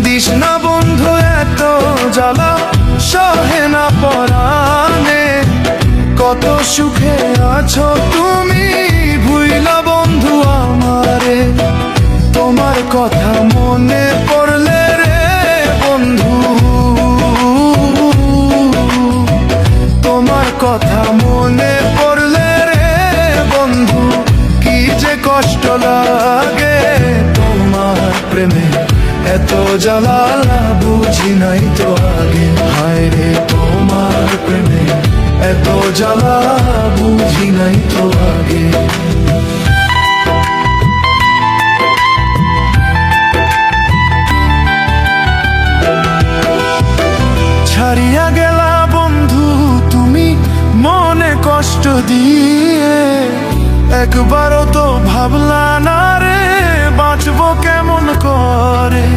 This না বন্ধু এত জ্বালা, সহে না পরাণে। কত সুখে আছো তুমি, ভুইলা বন্ধু আমারে। তোমার কথা মনে পড়লে রে বন্ধু, তোমার কথা মনে পড়লে রে বন্ধু, কি যে কষ্ট লাগে। তোমার প্রেমে এত জ্বালা, বুঝি নাই তো আগে। হায় রে তোমার প্রেমে এত জ্বালা, বুঝি নাই তো আগে। ছাড়িয়া গেলা বন্ধু তুমি মনে কষ্ট দিয়ে, একবারও তো ভাবলা না রে বাঁচবো কেমন করে।